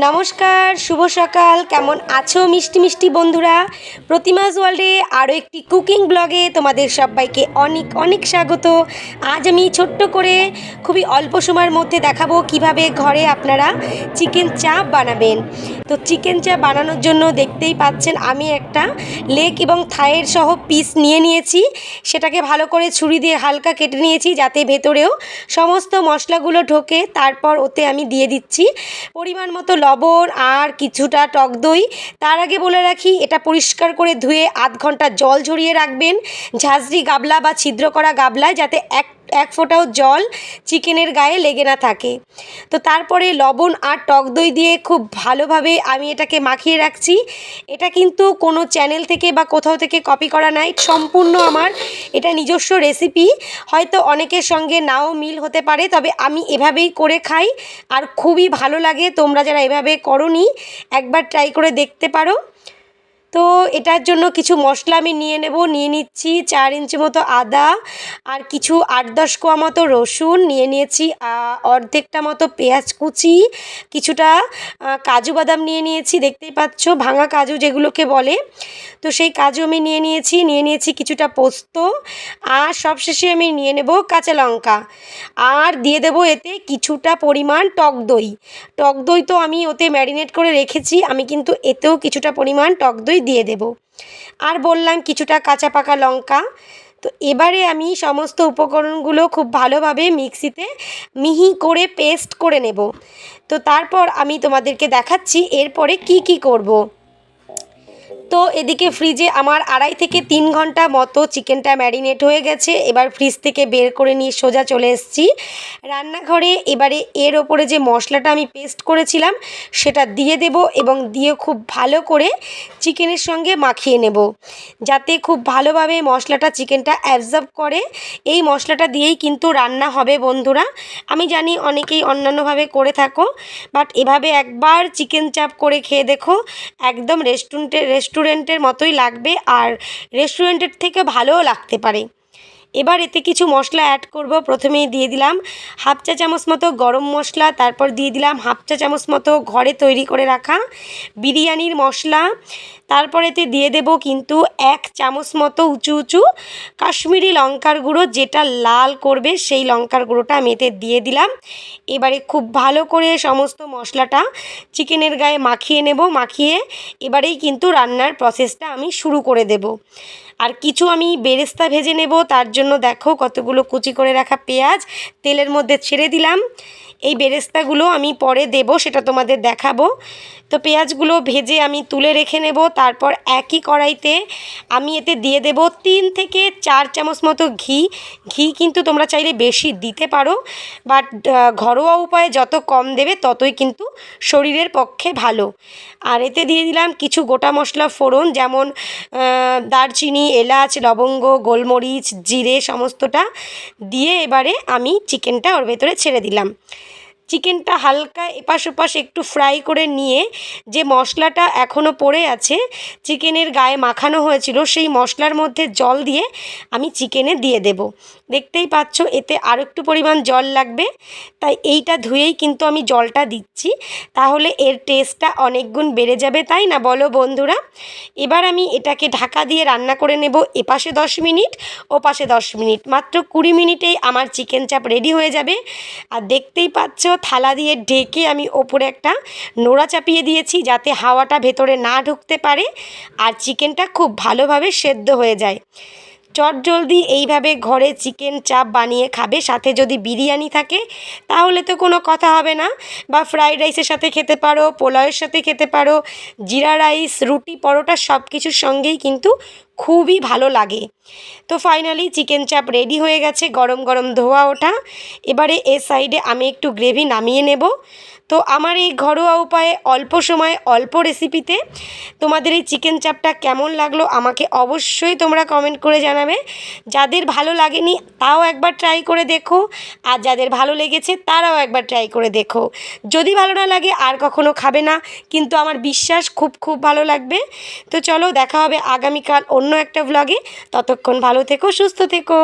নমস্কার, শুভ সকাল। কেমন আছো মিষ্টি মিষ্টি বন্ধুরা? প্রতিমাস ওয়ার্ল্ডে আরও একটি কুকিং ব্লগে তোমাদের সবাইকে অনেক অনেক স্বাগত। আজ আমি ছোট্ট করে খুবই অল্প সময়ের মধ্যে দেখাবো কিভাবে ঘরে আপনারা চিকেন চাপ বানাবেন। তো চিকেন চাপ বানানোর জন্য দেখতেই পাচ্ছেন আমি একটা লেগ এবং থাইয়ের সহ পিস নিয়েছি। সেটাকে ভালো করে ছুরি দিয়ে হালকা কেটে নিয়েছি যাতে ভেতরেও সমস্ত মশলাগুলো ঢোকে। তারপর ওতে আমি দিয়ে দিচ্ছি পরিমাণ মতো লবণ আর কিছুটা টক দই। তার আগে বলে রাখি, এটা পরিষ্কার করে ধুয়ে আধ ঘন্টা জল ঝরিয়ে রাখবেন ঝাঁঝরি গাবলা বা ছিদ্র করা গাবলায়, যাতে এক ফোঁটাও জল চিকেনের গায়ে লেগে না থাকে। তো তারপরে লবণ আর টক দই দিয়ে খুব ভালোভাবে আমি এটাকে মাখিয়ে রাখছি। এটা কিন্তু কোনো চ্যানেল থেকে বা কোথাও থেকে কপি করা নাই, সম্পূর্ণ আমার এটা নিজস্ব রেসিপি। হয়তো অনেকের সঙ্গে নাও মিল হতে পারে, তবে আমি এভাবেই করে খাই আর খুবই ভালো লাগে। তোমরা যারা এভাবে করোনি একবার ট্রাই করে দেখতে পারো। তো এটার জন্য কিছু মশলা আমি নিয়ে নিচ্ছি 4 ইঞ্চি মতো আদা আর কিছু 8-10 কোয়া মতো রসুন নিয়েছি, অর্ধেকটা মতো পেঁয়াজ কুচি, কিছুটা কাজু বাদাম নিয়েছি, দেখতেই পাচ্ছ ভাঙা কাজু যেগুলোকে বলে। তো সেই কাজু আমি নিয়েছি কিছুটা পোস্ত, আর সবশেষে আমি নিয়ে নেব কাঁচা লঙ্কা, আর দিয়ে দেবো এতে কিছুটা পরিমাণ টক দই তো আমি ওতে ম্যারিনেট করে রেখেছি, আমি কিন্তু এতেও কিছুটা পরিমাণ টক দই দিয়ে দেব। আর বললাম কিছুটা কাঁচা পাকা লঙ্কা। তো এবারে আমি সমস্ত উপকরণগুলো খুব ভালোভাবে মিক্সিতে মিহি করে পেস্ট করে নেব। তো তারপর আমি তোমাদেরকে দেখাচ্ছি এরপরে কি করব। তো এদিকে ফ্রিজে আমার 2.5 থেকে 3 ঘন্টা মতো চিকেনটা ম্যারিনেট হয়ে গেছে। এবার ফ্রিজ থেকে বের করে নিয়ে সোজা চলে এসেছি রান্নাঘরে। এবারে এর ওপরে যে মশলাটা আমি পেস্ট করেছিলাম সেটা দিয়ে দেব এবং দিয়ে খুব ভালো করে চিকেনের সঙ্গে মাখিয়ে নেব, যাতে খুব ভালোভাবে মশলাটা চিকেনটা অ্যাবজর্ব করে। এই মশলাটা দিয়েই কিন্তু রান্না হবে বন্ধুরা। আমি জানি অনেকেই অন্যান্যভাবে করে থাকো, বাট এভাবে একবার চিকেন চাপ করে খেয়ে দেখো, একদম রেস্টুরেন্টের মতোই লাগবে, আর রেস্টুরেন্টের থেকে ভালোও লাগতে পারে। এবার এতে কিছু মশলা অ্যাড করব। প্রথমেই দিয়ে দিলাম 1/2 চা চামচ মতো গরম মশলা, তারপর দিয়ে দিলাম 1/2 চা চামচ মতো ঘরে তৈরি করে রাখা বিরিয়ানির মশলা, তারপর এতে দিয়ে দেব কিন্তু 1 চামচ মতো উঁচু কাশ্মীরি লঙ্কার গুঁড়ো, যেটা লাল করবে সেই লঙ্কার গুঁড়োটা আমি এতে দিয়ে দিলাম। এবারে খুব ভালো করে সমস্ত মশলাটা চিকেনের গায়ে মাখিয়ে নেব। মাখিয়ে এবারেই কিন্তু রান্নার প্রসেসটা আমি শুরু করে দেব। আর কিছু আমি বেরেস্তা ভেজে নেব, তার জন্য দেখো কতগুলো কুচি করে রাখা পেঁয়াজ তেলের মধ্যে ছেড়ে দিলাম। এই বেরেস্তাগুলো আমি পরে দেব, সেটা তোমাদের দেখাবো। তো পেঁয়াজগুলো ভেজে আমি তুলে রেখে নেব। তারপর একই কড়াইতে আমি এতে দিয়ে দেব 3 থেকে 4 চামচ মতো ঘি কিন্তু তোমরা চাইলে বেশি দিতে পারো, বাট ঘরোয়া উপায়ে যত কম দেবে ততই কিন্তু শরীরের পক্ষে ভালো। আর এতে দিয়ে দিলাম কিছু গোটা মশলা ফোড়ন, যেমন দারচিনি, এলাচ, লবঙ্গ, গোলমরিচ, জিরে সমস্তটা দিয়ে এবারে আমি চিকেনটা ওর ভেতরে ছেড়ে দিলাম। চিকেনটা হালকা এপাশ ওপাশ একটু ফ্রাই করে নিয়ে যে মশলাটা এখনও পড়ে আছে চিকেনের গায়ে মাখানো হয়েছিল, সেই মশলার মধ্যে জল দিয়ে আমি চিকেনে দিয়ে দেব। দেখতেই পাচ্ছ এতে আরও একটু পরিমাণ জল লাগবে, তাই এইটা ধুয়েই কিন্তু আমি জলটা দিচ্ছি, তাহলে এর টেস্টটা অনেক গুণ বেড়ে যাবে, তাই না বলো বন্ধুরা? এবার আমি এটাকে ঢাকা দিয়ে রান্না করে নেব, এপাশে 10 মিনিট ওপাশে 10 মিনিট, মাত্র 20 মিনিটেই আমার চিকেন চাপ রেডি হয়ে যাবে। আর দেখতেই পাচ্ছ থালা দিয়ে ঢেকে আমি ওপরে একটা নোড়া চাপিয়ে দিয়েছি, যাতে হাওয়াটা ভেতরে না ঢুকতে পারে আর চিকেনটা খুব ভালোভাবে সেদ্ধ হয়ে যায়। চটজলদি এইভাবে ঘরে চিকেন চাপ বানিয়ে খাবে, সাথে যদি বিরিয়ানি থাকে তাহলে তো কোনো কথা হবে না, বা ফ্রাইড রাইসের সাথে খেতে পারো, পোলাওয়ের সাথে খেতে পারো, জিরা রাইস, রুটি, পরোটা সব কিছুর সঙ্গেই কিন্তু খুবই ভালো লাগে। তো ফাইনালি চিকেন চাপ রেডি হয়ে গেছে, গরম গরম ধোয়া ওঠা। এবারে এর সাইডে আমি একটু গ্রেভি নামিয়ে নেব। তো আমার এই ঘরোয়া উপায়ে অল্প সময়ে অল্প রেসিপিতে তোমাদের এই চিকেন চাপটা কেমন লাগলো আমাকে অবশ্যই তোমরা কমেন্ট করে জানাবে। যাদের ভালো লাগেনি তাও একবার ট্রাই করে দেখো, আর যাদের ভালো লেগেছে তারাও একবার ট্রাই করে দেখো। যদি ভালো না লাগে আর কখনো খাবে না, কিন্তু আমার বিশ্বাস খুব ভালো লাগবে। তো চলো দেখা হবে আগামীকাল অন্য একটা ব্লগে। ততক্ষণ ভালো থেকো, সুস্থ থেকো।